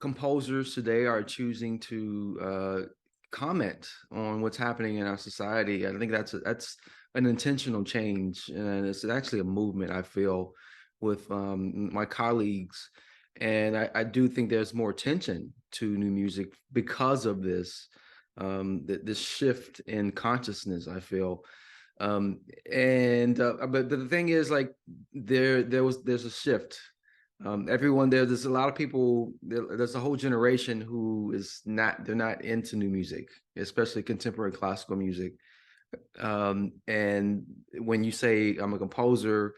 composers today are choosing to comment on what's happening in our society. I think that's an intentional change, and it's actually a movement. I feel with my colleagues, and I do think there's more attention to new music because of this shift in consciousness. I feel, and but the thing is, like, there's a shift. Everyone there's a lot of people there's a whole generation who is not they're not into new music, especially contemporary classical music. And when you say I'm a composer,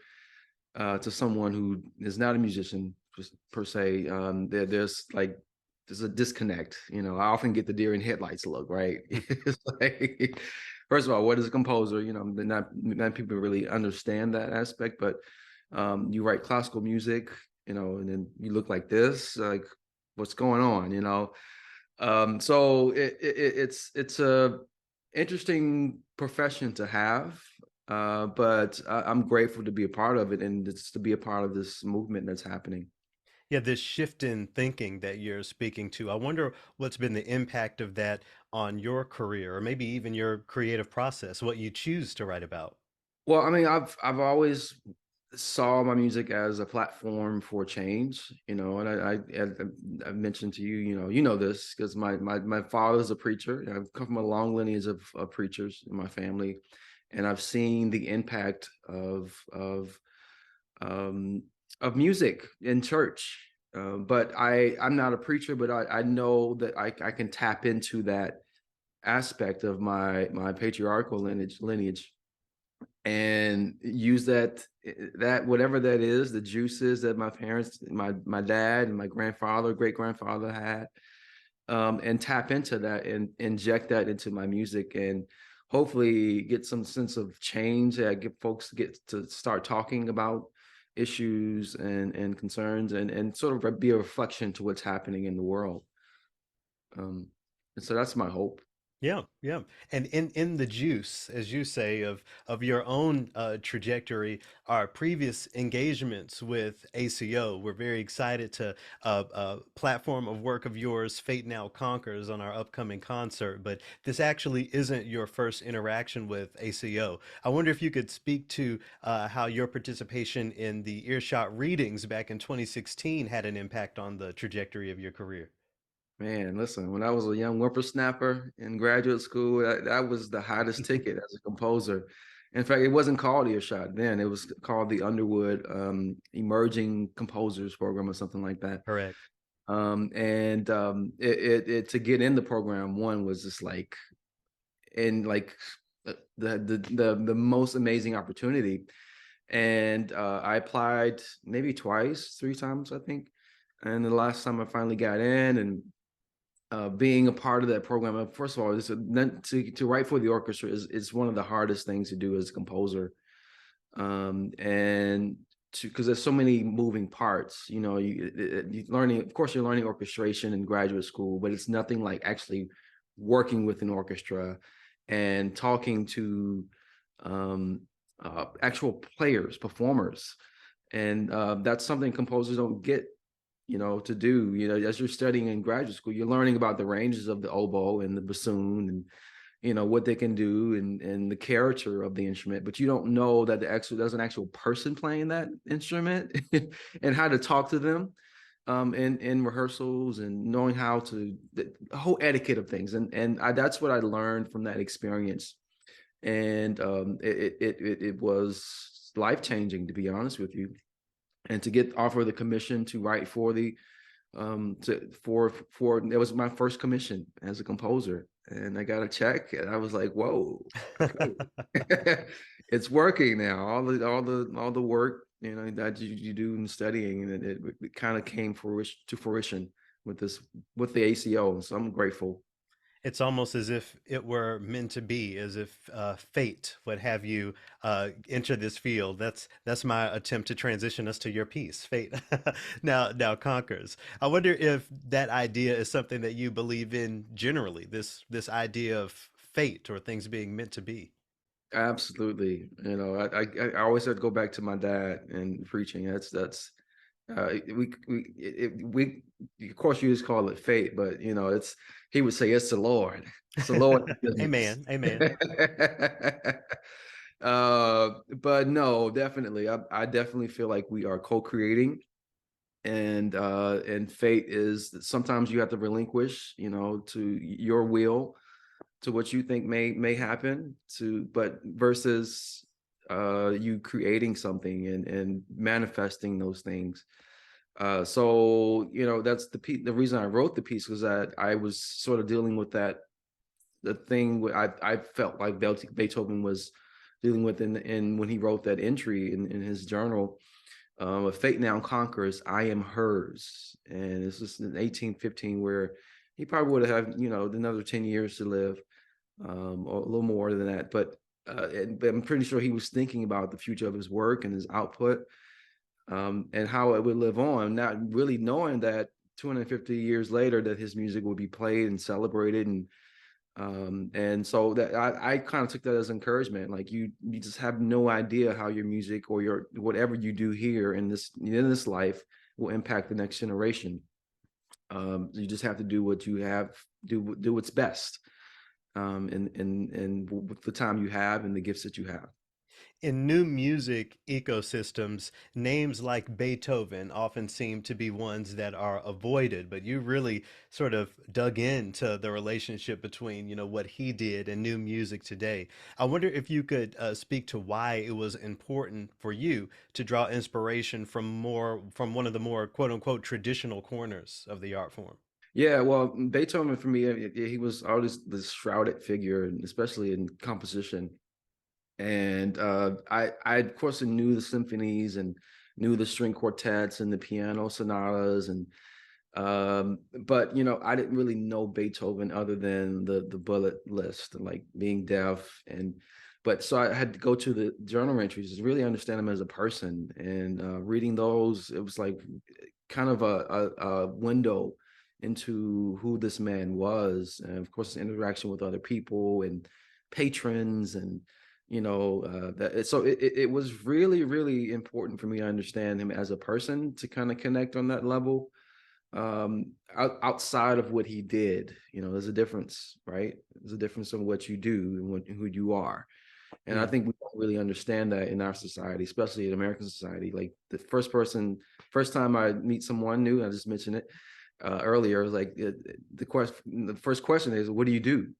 to someone who is not a musician per se, there's a disconnect. I often get the deer in headlights look, right? It's like, first of all, what is a composer? Not people really understand that aspect, but you write classical music, and then you look like this, like, what's going on? So it's a interesting profession to have, but I'm grateful to be a part of it, and it's to be a part of this movement that's happening. Yeah, this shift in thinking that you're speaking to, I wonder what's been the impact of that on your career or maybe even your creative process, what you choose to write about. Well, I mean, I've always saw my music as a platform for change, and I mentioned to you, this because my father's a preacher. I've come from a long lineage of preachers in my family, and I've seen the impact um, of music in church. But I'm not a preacher, but I know that I can tap into that aspect of my patriarchal lineage and use that whatever that is, the juices that my parents, my dad and my grandfather, great grandfather had, and tap into that and inject that into my music, and hopefully get some sense of change. Get folks get to start talking about issues and concerns, and sort of be a reflection to what's happening in the world. Um, and so that's my hope. Yeah, yeah. And in the juice, as you say, of your own trajectory, our previous engagements with ACO, we're very excited to platform of work of yours, Fate Now Conquers, on our upcoming concert. But this actually isn't your first interaction with ACO. I wonder if you could speak to how your participation in the Earshot readings back in 2016 had an impact on the trajectory of your career. Man, listen, when I was a young whippersnapper in graduate school, that was the hottest ticket as a composer. In fact, it wasn't called Earshot then. It was called the Underwood Emerging Composers Program or something like that. Correct. And to get in the program, one was just like, in like the most amazing opportunity. And I applied maybe twice, three times, I think. And the last time I finally got in, and being a part of that program, first of all, to write for the orchestra is one of the hardest things to do as a composer, and because there's so many moving parts. You learning, of course, you're learning orchestration in graduate school, but it's nothing like actually working with an orchestra and talking to um, actual players, performers, and that's something composers don't get to do. As you're studying in graduate school, you're learning about the ranges of the oboe and the bassoon, and what they can do, and the character of the instrument, but you don't know that there's an actual person playing that instrument and how to talk to them in rehearsals, and knowing how to the whole etiquette of things, and that's what I learned from that experience. And it was life changing, to be honest with you, and to get offered the commission to write for the for it was my first commission as a composer, and I got a check, and I was like, whoa, okay. It's working now. All the work that you do in studying, and it kind of came to fruition with the ACO, so I'm grateful. It's almost as if it were meant to be, as if fate would have you enter this field. That's my attempt to transition us to your piece, fate. Now conquers. I wonder if that idea is something that you believe in generally. This idea of fate or things being meant to be. Absolutely. I always have to go back to my dad and preaching. That's We of course you just call it fate, but you know it's he would say it's the Lord. It's the Lord's business. Amen. Amen. But no, definitely, I definitely feel like we are co-creating, and fate is that sometimes you have to relinquish, you know, to your will, to what you think may happen, to but versus you creating something and manifesting those things. So you know that's the reason I wrote the piece was that I was sort of dealing with that the thing I felt like Beethoven was dealing with in when he wrote that entry in his journal. A fate now conquers, I am hers, and this is in 1815, where he probably would have you know another 10 years to live, or a little more than that. But I'm pretty sure he was thinking about the future of his work and his output, and how it would live on, not really knowing that 250 years later that his music would be played and celebrated, and so that I kind of took that as encouragement. Like you just have no idea how your music or your whatever you do here in this life will impact the next generation. You just have to do what you have, do what's best, and with the time you have and the gifts that you have. In new music ecosystems, names like Beethoven often seem to be ones that are avoided, but you really sort of dug into the relationship between, what he did and new music today. I wonder if you could speak to why it was important for you to draw inspiration from one of the more quote unquote traditional corners of the art form. Yeah, well, Beethoven for me, he was always this shrouded figure, and especially in composition. And I of course knew the symphonies and knew the string quartets and the piano sonatas, and but you know I didn't really know Beethoven other than the bullet list, like being deaf, and but so I had to go to the journal entries to really understand him as a person, and reading those it was like kind of a window into who this man was, and of course his interaction with other people and patrons, and it was really important for me to understand him as a person, to kind of connect on that level, outside of what he did. You know, there's a difference, right? There's a difference in what you do and who you are. And I Mm. think we don't really understand that in our society, especially in American society. Like the first time I meet someone new, I just mentioned it earlier, like the first question is, what do you do?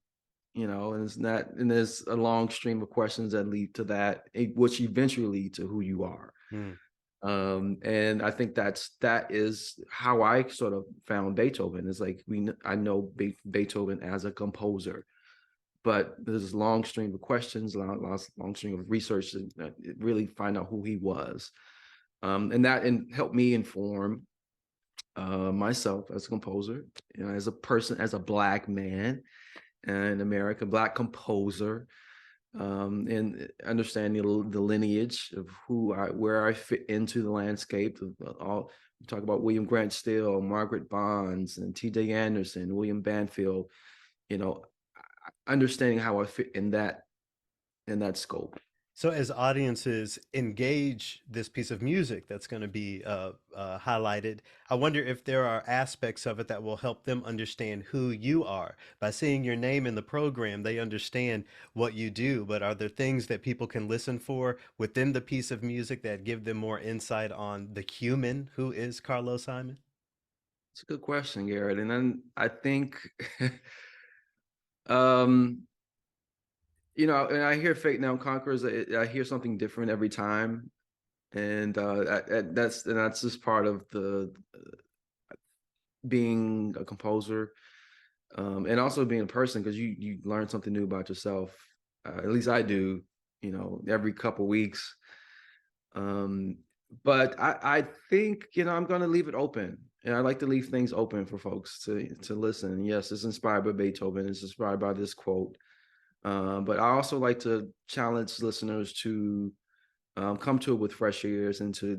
You know, and it's not, and there's a long stream of questions that lead to that, which eventually lead to who you are. Mm. And I think that is how I sort of found Beethoven. Is like I know Beethoven as a composer, but there's a long stream of questions, long stream of research to really find out who he was, and helped me inform myself as a composer, you know, as a person, as a Black man in America, Black composer, and understanding the lineage of where I fit into the landscape of all. We talk about William Grant Still, Margaret Bonds, and T.J. Anderson, William Banfield. You know, understanding how I fit in that scope. So, as audiences engage this piece of music that's going to be highlighted, I wonder if there are aspects of it that will help them understand who you are. By seeing your name in the program, they understand what you do. But are there things that people can listen for within the piece of music that give them more insight on the human who is Carlos Simon? It's a good question, Garrett. And then I think, um, you know, and I hear Fate Now Conquers. I hear something different every time, and that's just part of the being a composer, and also being a person, because you learn something new about yourself. At least I do. You know, every couple weeks. Um, but I think I'm going to leave it open, and I like to leave things open for folks to listen. Yes, it's inspired by Beethoven. It's inspired by this quote. But I also like to challenge listeners to come to it with fresh ears, and to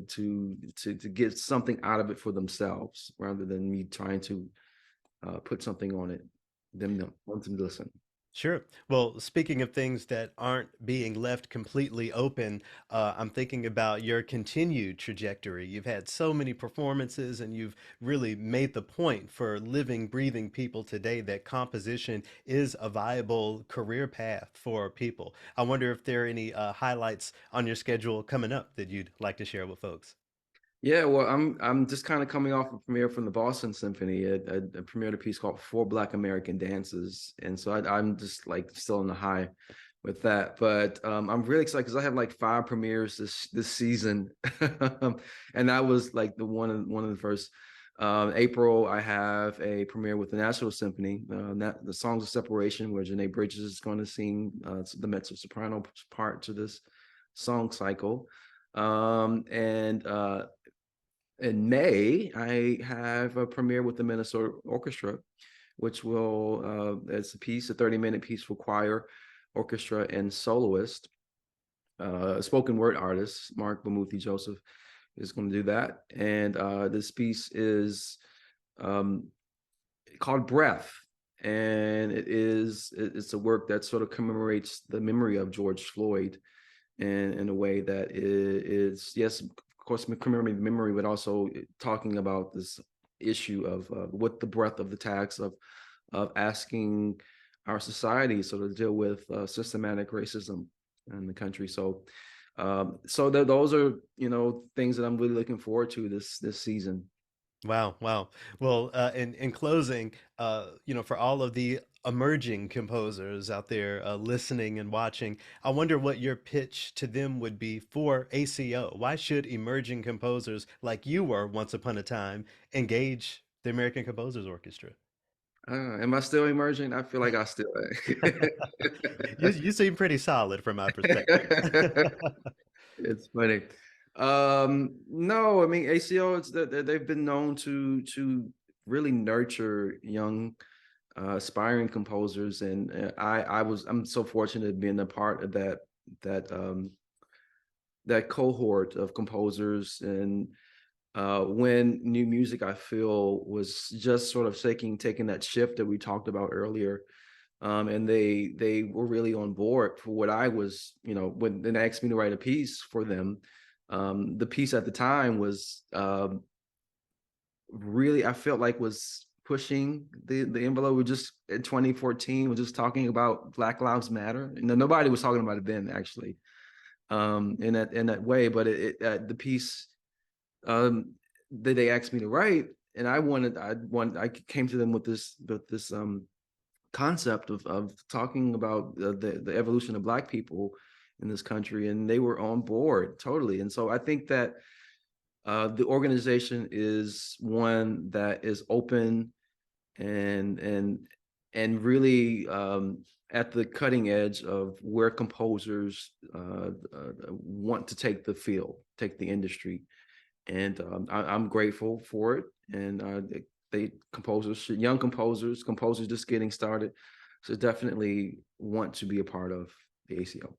get something out of it for themselves, rather than me trying to put something on it. Them want them to listen. Sure. Well, speaking of things that aren't being left completely open, I'm thinking about your continued trajectory. You've had so many performances, and you've really made the point for living, breathing people today that composition is a viable career path for people. I wonder if there are any highlights on your schedule coming up that you'd like to share with folks. Yeah, well, I'm just kind of coming off a premiere from the Boston Symphony. I premiered a piece called Four Black American Dances, and so I'm just like still on the high with that. But I'm really excited because I have like five premieres this season, and that was like the one of the first. April, I have a premiere with the National Symphony, the Songs of Separation, where Janae Bridges is going to sing the mezzo soprano part to this song cycle. And in May, I have a premiere with the Minnesota Orchestra, which it's a piece, a 30-minute piece for choir, orchestra, and soloist. A spoken word artist, Mark Bamuthi Joseph, is going to do that. And this piece is um, called Breath. And it's a work that sort of commemorates the memory of George Floyd in a way that is, yes, of course, commemorating memory, but also talking about this issue of what the breadth of the tax of asking our society sort of deal with systematic racism in the country. So, those are things that I'm really looking forward to this season. Wow, wow. Well, in closing, for all of the emerging composers out there listening and watching, I wonder what your pitch to them would be for ACO. Why should emerging composers like you were once upon a time engage the American Composers Orchestra? Am I still emerging? I feel like I still You seem pretty solid from my perspective. am. It's funny. No, I mean ACO. It's that they've been known to really nurture young, aspiring composers, and I'm so fortunate to be in a part of that um, that cohort of composers. And when new music, I feel, was just sort of taking that shift that we talked about earlier, and they were really on board for what I was, when they asked me to write a piece for them. The piece at the time was really, I felt like, was pushing the envelope. We just in 2014 was just talking about Black Lives Matter. Nobody was talking about it then, actually, in that way. But the piece that they asked me to write, and I came to them with this concept of talking about the evolution of Black people in this country, and they were on board totally. And so I think that the organization is one that is open and really at the cutting edge of where composers want to take the field, take the industry. And I'm grateful for it. And young composers just getting started, so definitely want to be a part of the ACO.